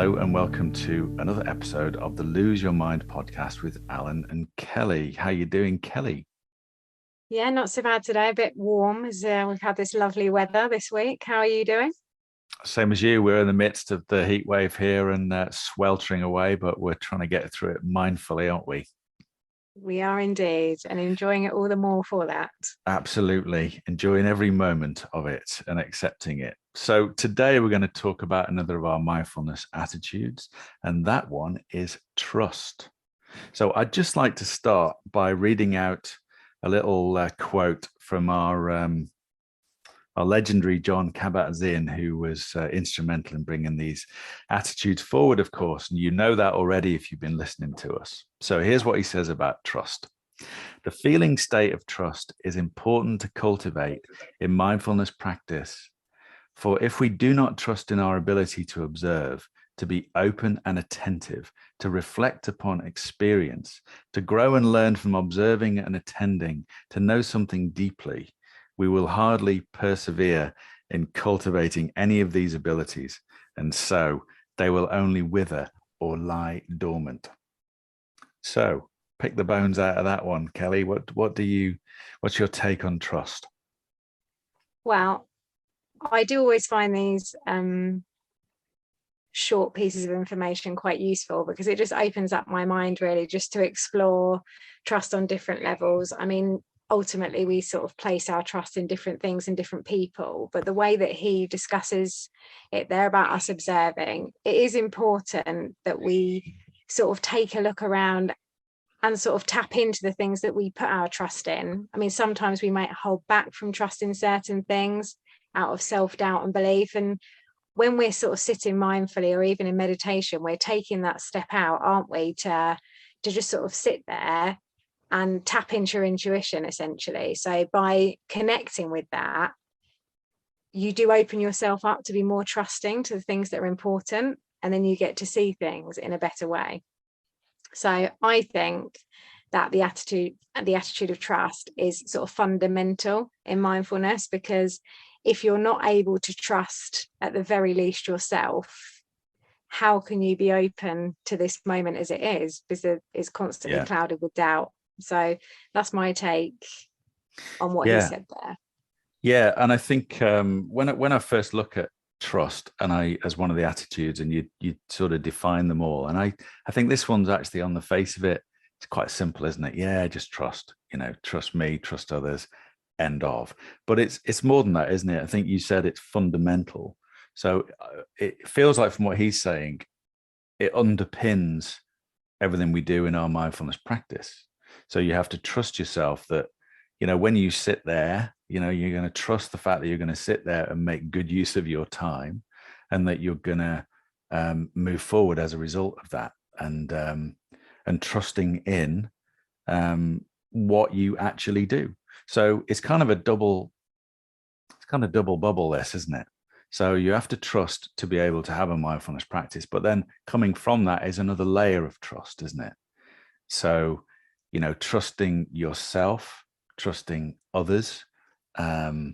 Hello and welcome to another episode of the Lose Your Mind podcast with Alan and Kelly. How you doing, Kelly? Yeah, not so bad today. A bit warm as we've had this lovely weather this week. How are you doing? Same as you. We're in the midst of the heat wave here and sweltering away, but we're trying to get through it mindfully, aren't we? We are indeed, and enjoying it all the more for that. Absolutely. Enjoying every moment of it and accepting it. So today we're going to talk about another of our mindfulness attitudes, and that one is trust. So I'd just like to start by reading out a little quote from our legendary John Kabat-Zinn, who was instrumental in bringing these attitudes forward, of course. And you know that already if you've been listening to us. So here's what he says about trust. The feeling state of trust is important to cultivate in mindfulness practice. For if we do not trust in our ability to observe, to be open and attentive, to reflect upon experience, to grow and learn from observing and attending, to know something deeply, we will hardly persevere in cultivating any of these abilities, and so they will only wither or lie dormant. So pick the bones out of that one, Kelly. What's your take on trust? Well, I do always find these short pieces of information quite useful because it just opens up my mind really just to explore trust on different levels. I mean, ultimately we sort of place our trust in different things and different people, but the way that he discusses it there about us observing, it is important that we sort of take a look around and sort of tap into the things that we put our trust in. I mean, sometimes we might hold back from trusting certain things out of self-doubt and belief, and when we're sort of sitting mindfully or even in meditation, we're taking that step out, aren't we, to just sort of sit there and tap into your intuition, essentially. So by connecting with that, you do open yourself up to be more trusting to the things that are important, and then you get to see things in a better way. So I think that the attitude of trust is sort of fundamental in mindfulness, because if you're not able to trust at the very least yourself, how can you be open to this moment as it is? Because it's constantly clouded with doubt. So that's my take on what he said there. Yeah, and I think when I first look at trust and as one of the attitudes, and you sort of define them all, and I think this one's actually, on the face of it, it's quite simple, isn't it? Yeah, just trust. Trust me, trust others. End of. But it's more than that, isn't it? I think you said it's fundamental. So it feels like, from what he's saying, it underpins everything we do in our mindfulness practice. So you have to trust yourself that, when you sit there, you're going to trust the fact that you're going to sit there and make good use of your time, and that you're going to move forward as a result of that, and trusting in what you actually do. So it's kind of double bubble, this, isn't it? So you have to trust to be able to have a mindfulness practice, but then coming from that is another layer of trust, isn't it? So, trusting yourself, trusting others, like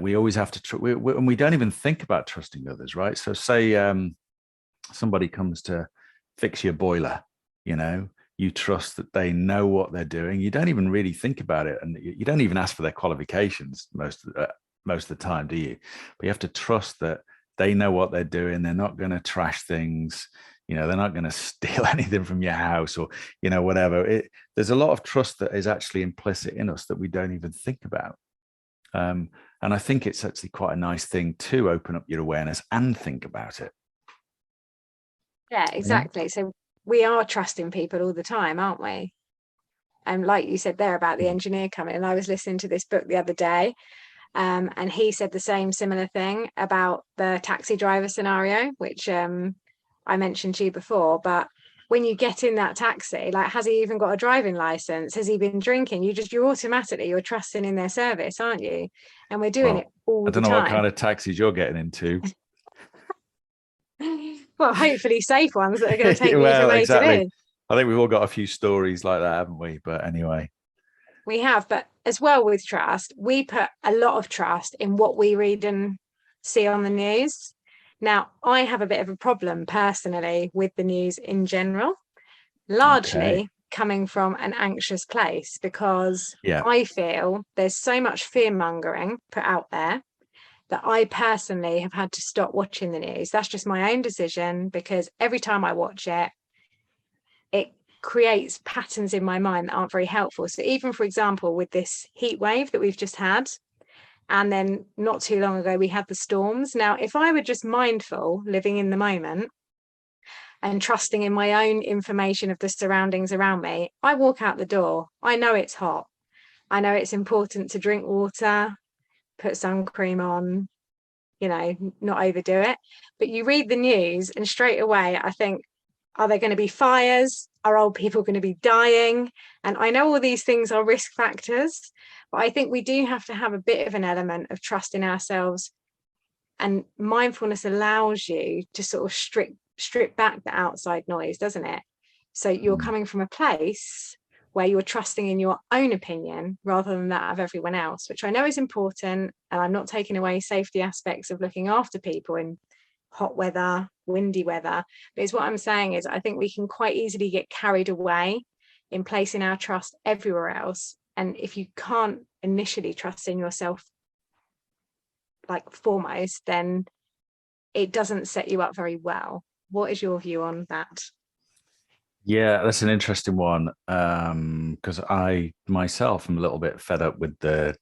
we always have to, and we don't even think about trusting others, right? So say somebody comes to fix your boiler, you trust that they know what they're doing. You don't even really think about it, and you don't even ask for their qualifications most of the time, do you? But you have to trust that they know what they're doing. They're not going to trash things. They're not going to steal anything from your house, or whatever. There's a lot of trust that is actually implicit in us that we don't even think about. And I think it's actually quite a nice thing to open up your awareness and think about it. Yeah, exactly. So we are trusting people all the time, aren't we? And like you said there about the engineer coming, and I was listening to this book the other day, and he said the similar thing about the taxi driver scenario, which I mentioned to you before. But when you get in that taxi, like, has he even got a driving license? Has he been drinking? You're trusting in their service, aren't you? And we're doing it all the time. I don't know what kind of taxis you're getting into. Well, hopefully safe ones that are going to take me from A to B. I think we've all got a few stories like that, haven't we? But anyway. We have, but as well with trust, we put a lot of trust in what we read and see on the news. Now, I have a bit of a problem personally with the news in general, Okay. largely coming from an anxious place, because Yeah. I feel there's so much fear mongering put out there that I personally have had to stop watching the news. That's just my own decision, because every time I watch it, it creates patterns in my mind that aren't very helpful. So even, for example, with this heat wave that we've just had, and then not too long ago, we had the storms. Now, if I were just mindful, living in the moment, and trusting in my own information of the surroundings around me, I walk out the door. I know it's hot. I know it's important to drink water, put sun cream on, not overdo it. But you read the news, and straight away, I think, are there going to be fires? Are old people going to be dying? And I know all these things are risk factors, but I think we do have to have a bit of an element of trust in ourselves. And mindfulness allows you to sort of strip back the outside noise, doesn't it? So you're Mm. coming from a place where you're trusting in your own opinion rather than that of everyone else, which I know is important. And I'm not taking away safety aspects of looking after people in hot weather, windy weather. But it's what I'm saying is I think we can quite easily get carried away in placing our trust everywhere else. And if you can't initially trust in yourself, like foremost, then it doesn't set you up very well. What is your view on that? Yeah, that's an interesting one. Because I myself am a little bit fed up with the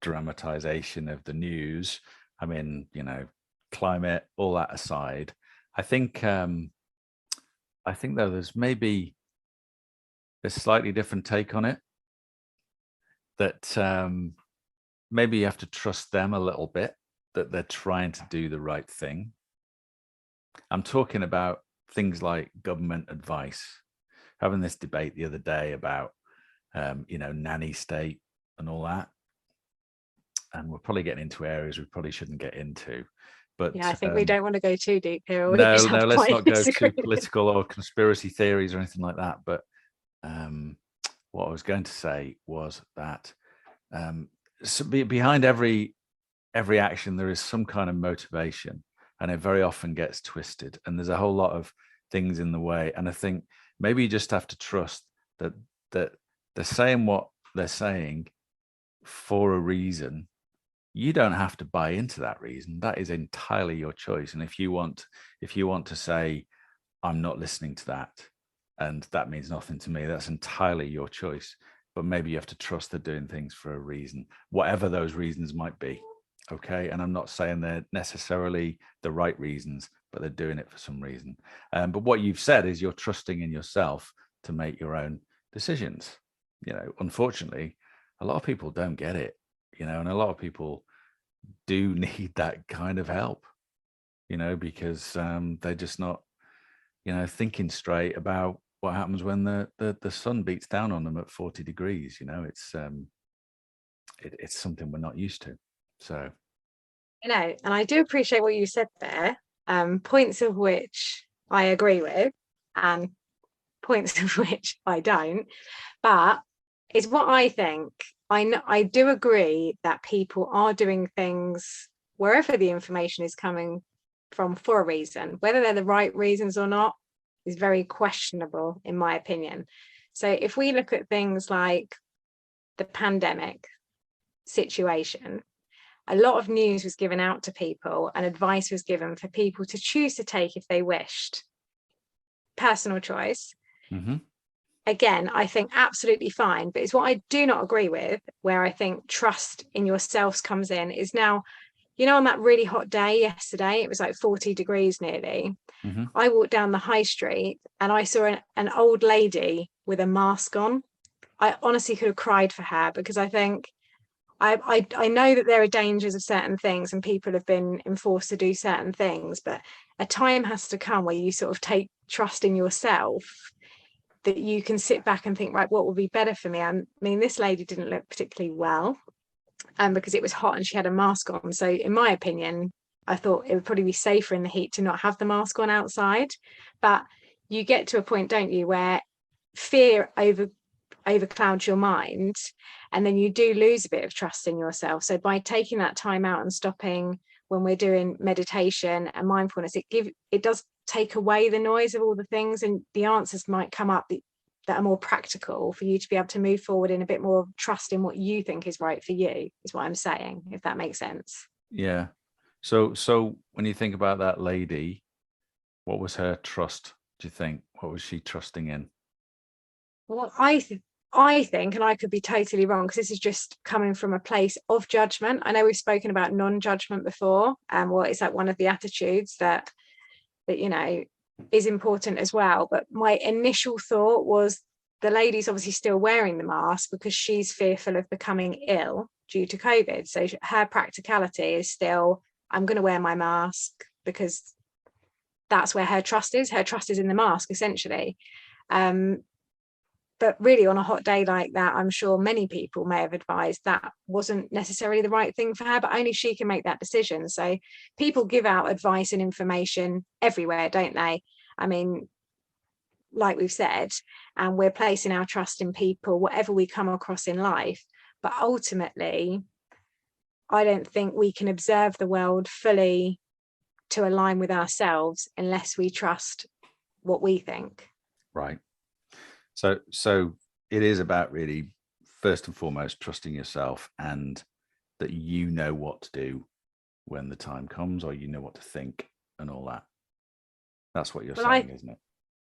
dramatization of the news. I mean, climate, all that aside, I think I think though there's maybe a slightly different take on it that maybe you have to trust them a little bit that they're trying to do the right thing. I'm talking about things like government advice. Having this debate the other day about, nanny state and all that. And we're probably getting into areas we probably shouldn't get into. Yeah, I But think we don't want to go too deep here, or we no, just no, have let's quite not a go too disagreement. political or conspiracy theories or anything like that. But um, what I was going to say was that so behind every action, there is some kind of motivation, and it very often gets twisted. And there's a whole lot of things in the way. And I think maybe you just have to trust that that they're saying what they're saying for a reason. You don't have to buy into that reason. That is entirely your choice. And if you want to say, I'm not listening to that, and that means nothing to me, that's entirely your choice. But maybe you have to trust they're doing things for a reason, whatever those reasons might be. Okay. And I'm not saying they're necessarily the right reasons, but they're doing it for some reason. But what you've said is you're trusting in yourself to make your own decisions. Unfortunately, a lot of people don't get it, and a lot of people do need that kind of help, because they're just not, thinking straight about what happens when the sun beats down on them at 40 degrees. It's something we're not used to. So And I do appreciate what you said there, points of which I agree with, and points of which I don't. But it's what I think. I do agree that people are doing things wherever the information is coming from for a reason. Whether they're the right reasons or not is very questionable, in my opinion. So if we look at things like the pandemic situation, a lot of news was given out to people and advice was given for people to choose to take if they wished. Personal choice. mhm. Again, I think absolutely fine, but it's what I do not agree with, where I think trust in yourselves comes in, is now, on that really hot day yesterday, it was like 40 degrees nearly. Mhm. I walked down the high street and I saw an old lady with a mask on. I honestly could have cried for her, because I think I know that there are dangers of certain things and people have been enforced to do certain things, but a time has to come where you sort of take trust in yourself, that you can sit back and think, right, what would be better for me? I mean, this lady didn't look particularly well, because it was hot and she had a mask on. So in my opinion, I thought it would probably be safer in the heat to not have the mask on outside. But you get to a point, don't you, where fear overclouds your mind, and then you do lose a bit of trust in yourself. So by taking that time out and stopping, when we're doing meditation and mindfulness, it does take away the noise of all the things, and the answers might come up that are more practical for you to be able to move forward in a bit more trust in what you think is right for you, is what I'm saying, if that makes sense. Yeah. So when you think about that lady, what was her trust, do you think? What was she trusting in? Well, I think, and I could be totally wrong because this is just coming from a place of judgment. I know we've spoken about non-judgment before, and well, it's like one of the attitudes that you know is important as well. But my initial thought was the lady's obviously still wearing the mask because she's fearful of becoming ill due to COVID. So her practicality is still, I'm going to wear my mask because that's where her trust is. Her trust is in the mask, essentially. But really, on a hot day like that, I'm sure many people may have advised that wasn't necessarily the right thing for her, but only she can make that decision. So people give out advice and information everywhere, don't they? I mean, like we've said, and we're placing our trust in people, whatever we come across in life. But ultimately, I don't think we can observe the world fully to align with ourselves unless we trust what we think. Right. So it is about really, first and foremost, trusting yourself and that you know what to do when the time comes, or you know what to think and all that. That's what you're Well, saying, isn't it?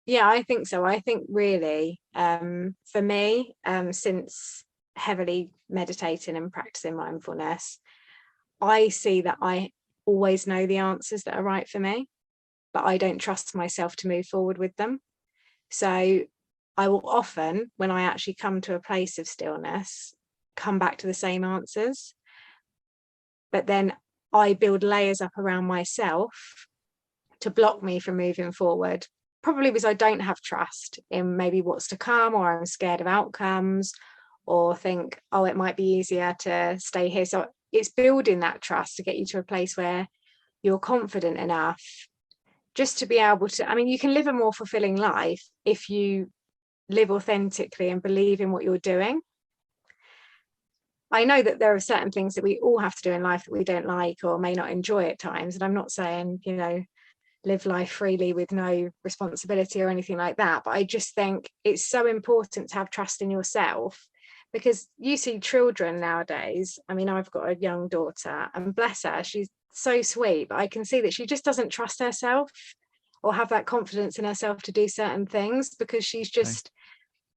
yeah, I think so. I think really, for me, since heavily meditating and practicing mindfulness, I see that I always know the answers that are right for me, but I don't trust myself to move forward with them. So I will often, when I actually come to a place of stillness, come back to the same answers. But then I build layers up around myself to block me from moving forward, probably because I don't have trust in maybe what's to come, or I'm scared of outcomes, or think, oh, it might be easier to stay here. So it's building that trust to get you to a place where you're confident enough just to be able to, I mean, you can live a more fulfilling life if you live authentically and believe in what you're doing. I know that there are certain things that we all have to do in life that we don't like or may not enjoy at times. And I'm not saying, live life freely with no responsibility or anything like that. But I just think it's so important to have trust in yourself, because you see children nowadays. I mean, I've got a young daughter, and bless her, she's so sweet, but I can see that she just doesn't trust herself or have that confidence in herself to do certain things because she's just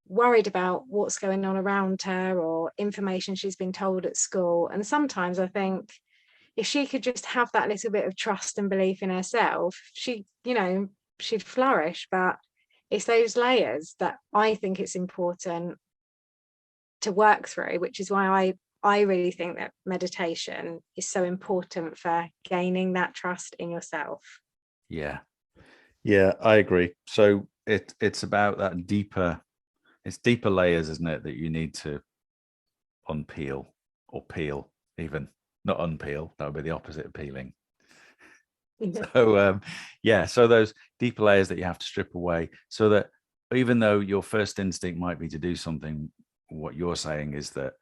worried about what's going on around her or information she's been told at school. And sometimes I think if she could just have that little bit of trust and belief in herself, she'd flourish. But it's those layers that I think it's important to work through, which is why I really think that meditation is so important for gaining that trust in yourself. Yeah. Yeah, I agree. So it's about that deeper layers, isn't it, that you need to unpeel or peel, even not unpeel. That would be the opposite of peeling. So so those deeper layers that you have to strip away, so that even though your first instinct might be to do something, what you're saying is that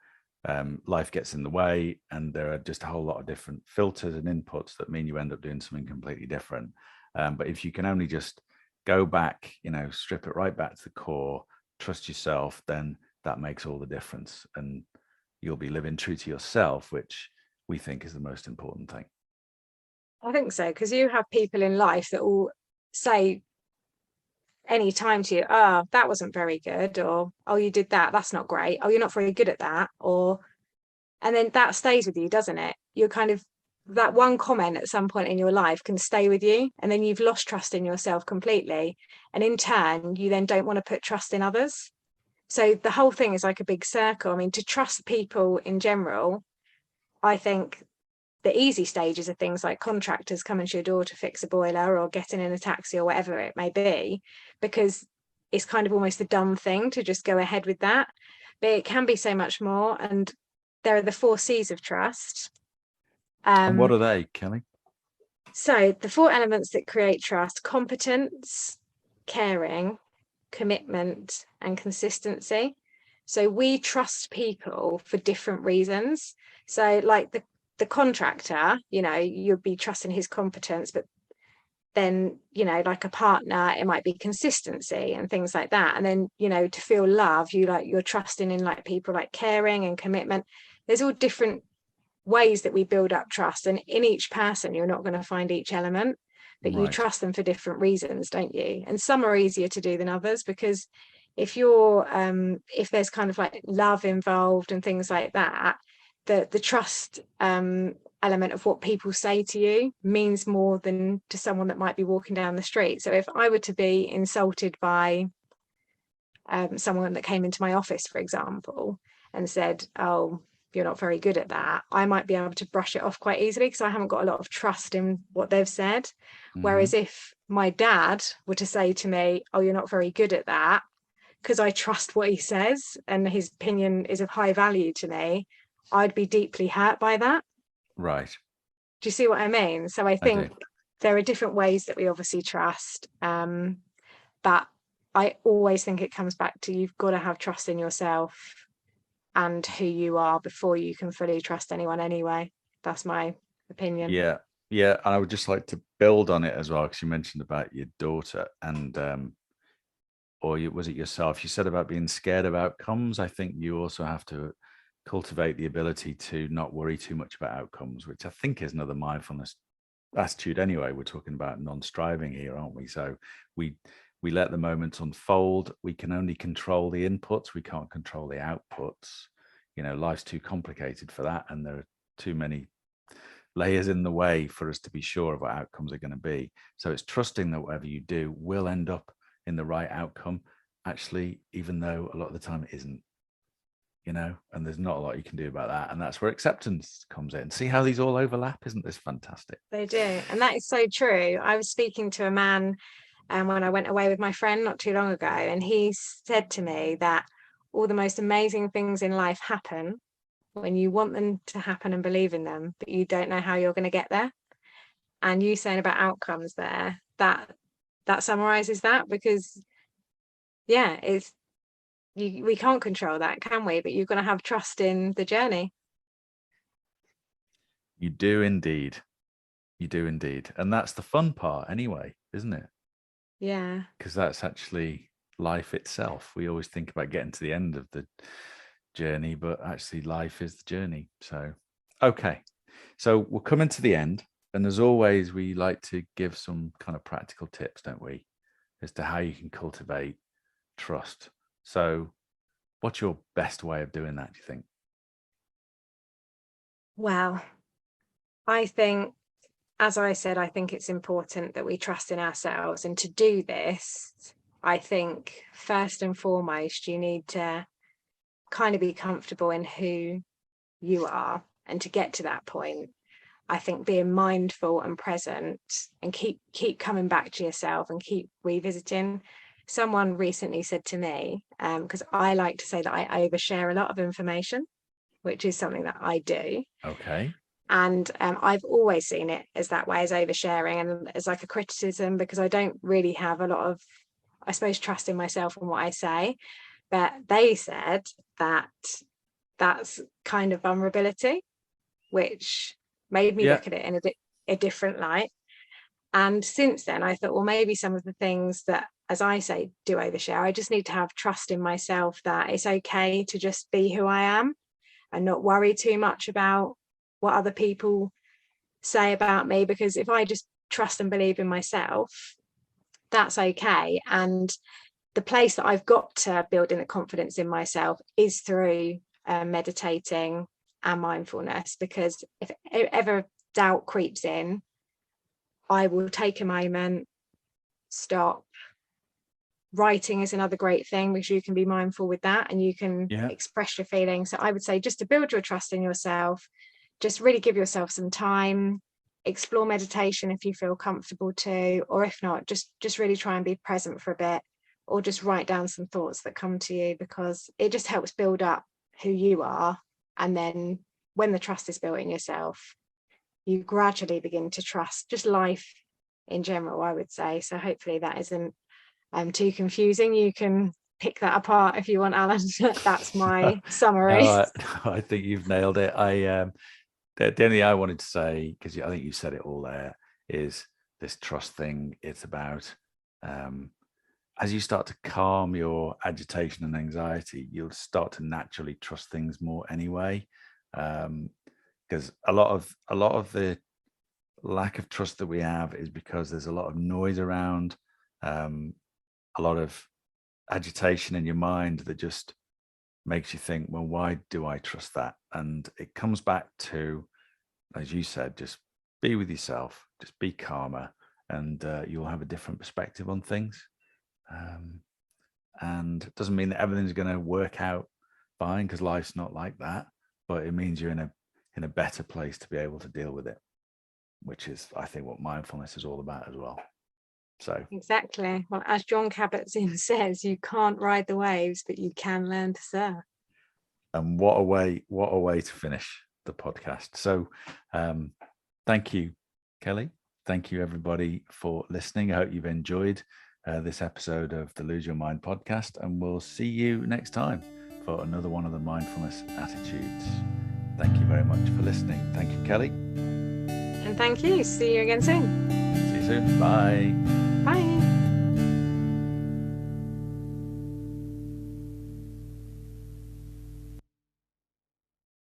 life gets in the way and there are just a whole lot of different filters and inputs that mean you end up doing something completely different. But if you can only just go back, strip it right back to the core, trust yourself, then that makes all the difference. And you'll be living true to yourself, which we think is the most important thing. I think so, because you have people in life that will say any time to you, oh, that wasn't very good, or oh, you did that, that's not great, oh, you're not very good at that, and then that stays with you, doesn't it? You're kind of, that one comment at some point in your life can stay with you, and then you've lost trust in yourself completely, and in turn you then don't want to put trust in others. So the whole thing is like a big circle. I mean, to trust people in general, I think the easy stages are things like contractors coming to your door to fix a boiler or getting in a taxi or whatever it may be, because it's kind of almost a dumb thing to just go ahead with that. But it can be so much more. And there are the 4 C's of trust. And what are they, Kelly? So the 4 elements that create trust: competence, caring, commitment, and consistency. So we trust people for different reasons. So like the contractor, you'd be trusting his competence, but then, like a partner, it might be consistency and things like that. And then, to feel love, you're trusting in like people like caring and commitment. There's all different ways that we build up trust, and in each person you're not going to find each element, but you trust them for different reasons, don't you? And some are easier to do than others, because if there's kind of like love involved and things like that, the trust element of what people say to you means more than to someone that might be walking down the street. So if I were to be insulted by someone that came into my office, for example, and said, "Oh, you're not very good at that," I might be able to brush it off quite easily because I haven't got a lot of trust in what they've said. Whereas if my dad were to say to me, "Oh, you're not very good at that," because I trust what he says and his opinion is of high value to me, I'd be deeply hurt by that. Right. Do you see what I mean? So I think there are different ways that we obviously trust, but I always think it comes back to, you've got to have trust in yourself and who you are before you can fully trust anyone anyway. That's my opinion. Yeah. And I would just like to build on it as well, because you mentioned about your daughter and was it yourself? You said about being scared of outcomes. I think you also have to cultivate the ability to not worry too much about outcomes, which I think is another mindfulness attitude anyway. We're talking about non-striving here, aren't we? So we let the moments unfold. We can only control the inputs. We can't control the outputs. Life's too complicated for that, and there are too many layers in the way for us to be sure of what outcomes are going to be. So it's trusting that whatever you do will end up in the right outcome, actually, even though a lot of the time it isn't, and there's not a lot you can do about that. And that's where acceptance comes in. See how these all overlap? Isn't this fantastic? They do. And that is so true. I was speaking to a man when I went away with my friend not too long ago, and he said to me that all the most amazing things in life happen when you want them to happen and believe in them, but you don't know how you're going to get there. And you saying about outcomes there, that summarizes that, because we can't control that, can we? But you're going to have trust in the journey. You do indeed. And that's the fun part anyway, isn't it? Yeah. Because that's actually life itself. We always think about getting to the end of the journey, but actually life is the journey. So, okay. So we're coming to the end. And as always, we like to give some kind of practical tips, don't we, as to how you can cultivate trust. So what's your best way of doing that, do you think? Well, I think, as I said, I think it's important that we trust in ourselves. And to do this, I think first and foremost, you need to kind of be comfortable in who you are. And to get to that point, I think being mindful and present and keep coming back to yourself and keep revisiting. Someone recently said to me, because I like to say that I overshare a lot of information, which is something that I do. Okay. And I've always seen it as that way, as oversharing and as like a criticism, because I don't really have a lot of, I suppose, trust in myself and what I say. But they said that that's kind of vulnerability, which made me look at it in a different light. And since then, I thought, well, maybe some of the things that, as I say, do overshare, I just need to have trust in myself that it's okay to just be who I am and not worry too much about what other people say about me. Because if I just trust and believe in myself, that's okay. And the place that I've got to building the confidence in myself is through meditating and mindfulness. Because if ever doubt creeps in, I will take a moment, stop. Writing is another great thing, because you can be mindful with that and you can express your feelings. So I would say, just to build your trust in yourself, just really give yourself some time, explore meditation if you feel comfortable to, or if not, just really try and be present for a bit, or just write down some thoughts that come to you, because it just helps build up who you are. And then when the trust is built in yourself, you gradually begin to trust just life in general, I would say. So hopefully that isn't too confusing. You can pick that apart if you want, Alan. That's my summary. I think you've nailed it. the only thing I wanted to say, because I think you said it all there, is this trust thing. It's about as you start to calm your agitation and anxiety, you'll start to naturally trust things more anyway. Because a lot of the lack of trust that we have is because there's a lot of noise around, a lot of agitation in your mind that just makes you think, well, why do I trust that? And it comes back to, as you said, just be with yourself, just be calmer, and you'll have a different perspective on things. And it doesn't mean that everything's going to work out fine, because life's not like that, but it means you're in a better place to be able to deal with it, which is, I think, what mindfulness is all about as well. So Exactly. Well, as John Kabat-Zinn says, you can't ride the waves, but you can learn to surf. and what a way to finish the podcast. So thank you, Kelly. Thank you, everybody, for listening. I hope you've enjoyed this episode of the Lose Your Mind podcast, and we'll see you next time for another one of the mindfulness attitudes. Thank you very much for listening. Thank you, Kelly. And thank you. See you again soon. See you soon. Bye. Bye.